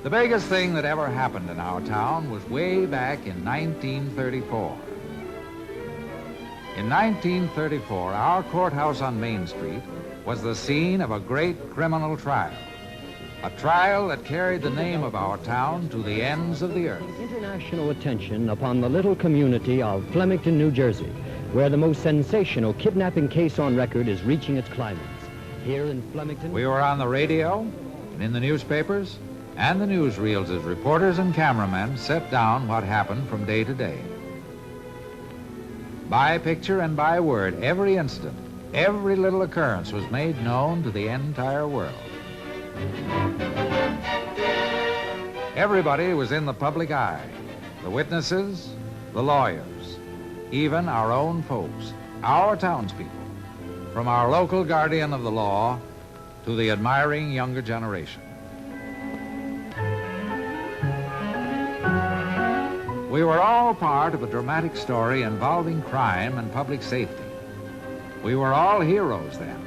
The biggest thing that ever happened in our town was way back in 1934. In 1934, our courthouse on Main Street was the scene of a great criminal trial. A trial that carried the name of our town to the ends of the earth. International attention upon the little community of Flemington, New Jersey, where the most sensational kidnapping case on record is reaching its climax. Here in Flemington... We were on the radio, and in the newspapers, and the newsreels as reporters and cameramen set down what happened from day to day. By picture and by word, every incident, every little occurrence was made known to the entire world. Everybody was in the public eye. The witnesses, the lawyers, even our own folks, our townspeople, from our local guardian of the law to the admiring younger generation. We were all part of a dramatic story involving crime and public safety. We were all heroes then,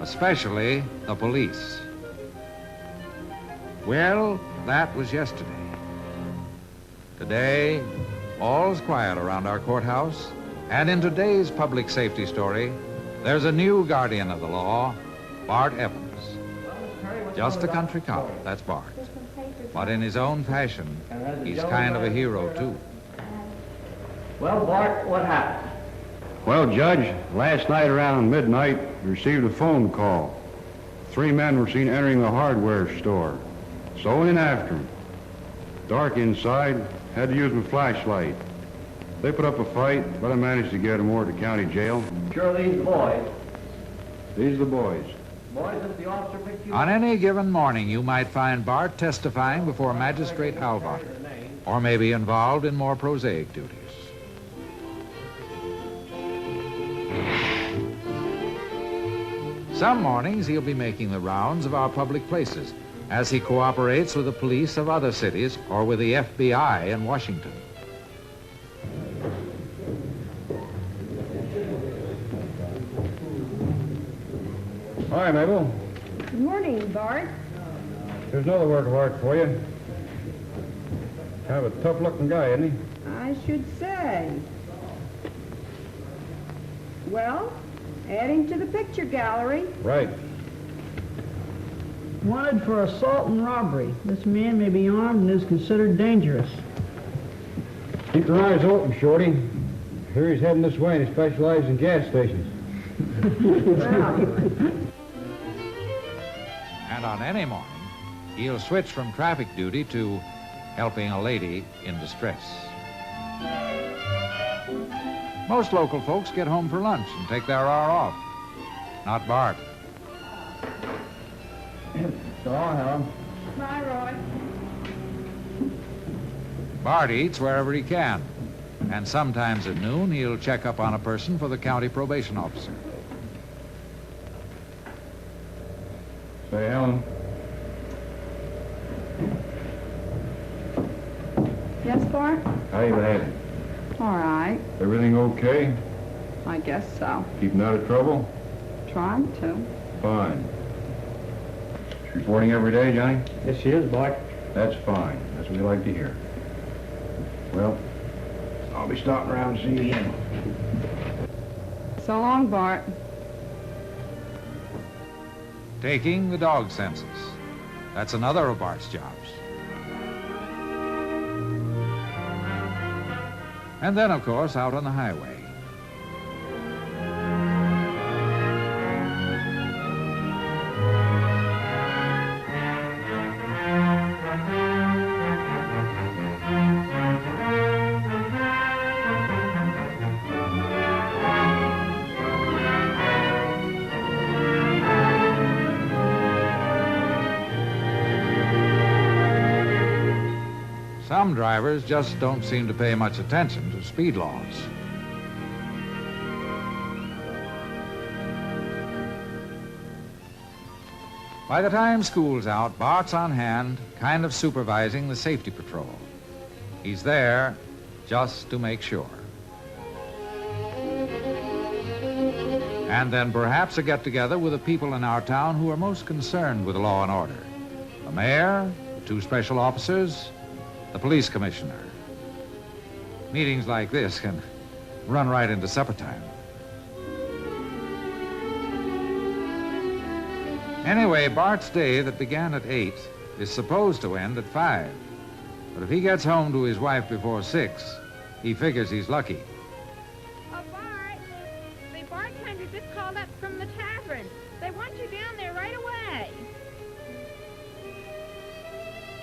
especially the police. Well, that was yesterday. Today, all's quiet around our courthouse, and in today's public safety story, there's a new guardian of the law, Bart Evans. Just a country cop, that's Bart. But in his own fashion, he's kind of a hero, too. Well, Bart, what happened? Well, Judge, last night around midnight, we received a phone call. 3 men were seen entering the hardware store. So in after them. Dark inside, had to use my flashlight. They put up a fight, but I managed to get them over to county jail. Sure, these boys. These are the boys. Boys that the officer picked you On any given morning, you might find Bart testifying before Magistrate Alvott, or maybe involved in more prosaic duties. Some mornings, he'll be making the rounds of our public places as he cooperates with the police of other cities or with the FBI in Washington. Hi, Mabel. Good morning, Bart. Here's another work of art for you. Kind of a tough-looking guy, isn't he? I should say. Well, adding to the picture gallery. Right. Wanted for assault and robbery. This man may be armed and is considered dangerous. Keep your eyes open, Shorty. Here he's heading this way and he specializes in gas stations. And on any morning, he'll switch from traffic duty to helping a lady in distress. Most local folks get home for lunch and take their hour off. Not Bart. So long, Helen. Bye, Roy. Bart eats wherever he can, and sometimes at noon he'll check up on a person for the county probation officer. Say, Helen. Yes, Bart? How you been? All right. Everything okay? I guess so. Keeping out of trouble? Trying to. Fine. Reporting every day, Johnny? Yes, she is, Bart. That's fine. That's what we like to hear. Well, I'll be stopping around and see you again. So long, Bart. Taking the dog census. That's another of Bart's jobs. And then, of course, out on the highway. Some drivers just don't seem to pay much attention to speed laws. By the time school's out, Bart's on hand, kind of supervising the safety patrol. He's there just to make sure. And then perhaps a get-together with the people in our town who are most concerned with law and order. The mayor, 2 special officers, the police commissioner. Meetings like this can run right into supper time. Anyway, Bart's day that began at 8 is supposed to end at 5. But if he gets home to his wife before 6, he figures he's lucky. Oh, Bart, the bartender just called up from the tavern. They want you down there right away.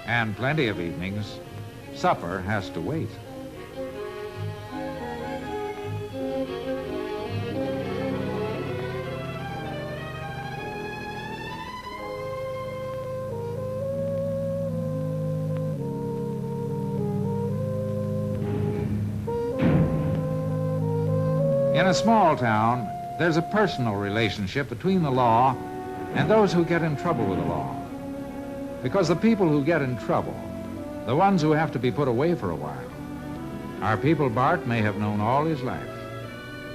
And plenty of evenings, supper has to wait. In a small town, there's a personal relationship between the law and those who get in trouble with the law. Because the people who get in trouble, the ones who have to be put away for a while, are people Bart may have known all his life.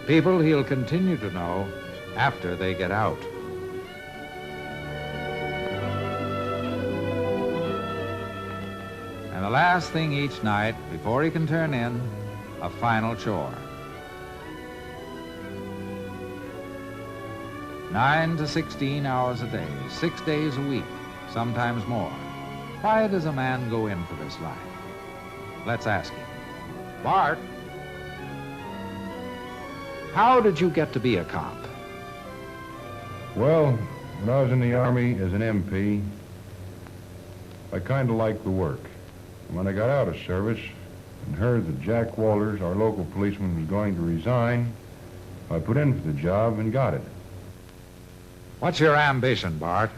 People he'll continue to know after they get out. And the last thing each night, before he can turn in, a final chore. 9 to 16 hours a day, 6 days a week, sometimes more. Why does a man go in for this life? Let's ask him. Bart, how did you get to be a cop? Well, when I was in the Army as an MP, I kind of liked the work. And when I got out of service and heard that Jack Walters, our local policeman, was going to resign, I put in for the job and got it. What's your ambition, Bart?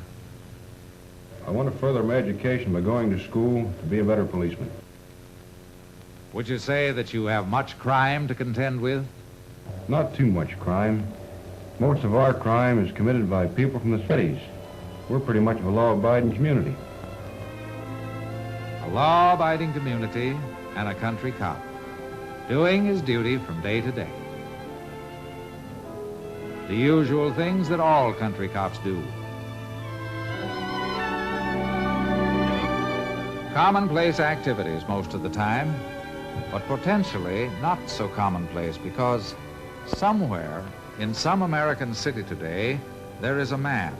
I want to further my education by going to school to be a better policeman. Would you say that you have much crime to contend with? Not too much crime. Most of our crime is committed by people from the cities. We're pretty much a law-abiding community. A law-abiding community and a country cop, doing his duty from day to day. The usual things that all country cops do. Commonplace activities most of the time, but potentially not so commonplace because somewhere in some American city today, there is a man.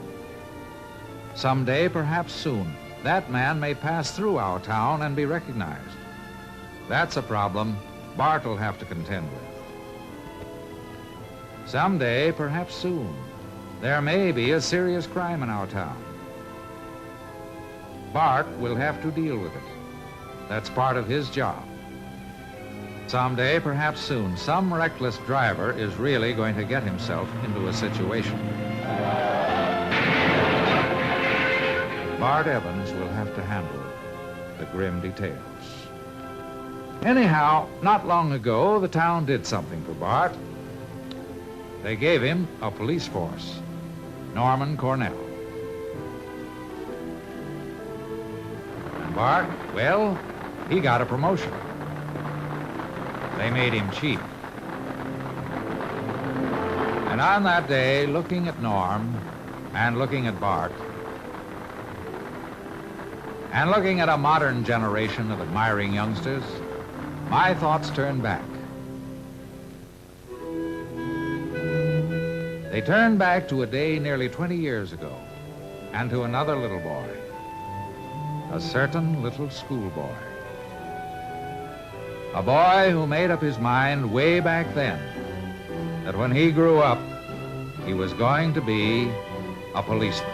Someday, perhaps soon, that man may pass through our town and be recognized. That's a problem Bart will have to contend with. Someday, perhaps soon, there may be a serious crime in our town. Bart will have to deal with it. That's part of his job. Someday, perhaps soon, some reckless driver is really going to get himself into a situation. Bart Evans will have to handle the grim details. Anyhow, not long ago, the town did something for Bart. They gave him a police force, Norman Cornell. And Bart, well, he got a promotion. They made him chief. And on that day, looking at Norm and looking at Bart and looking at a modern generation of admiring youngsters, my thoughts turned back. They turned back to a day nearly 20 years ago and to another little boy, a certain little schoolboy. A boy who made up his mind way back then that when he grew up, he was going to be a policeman.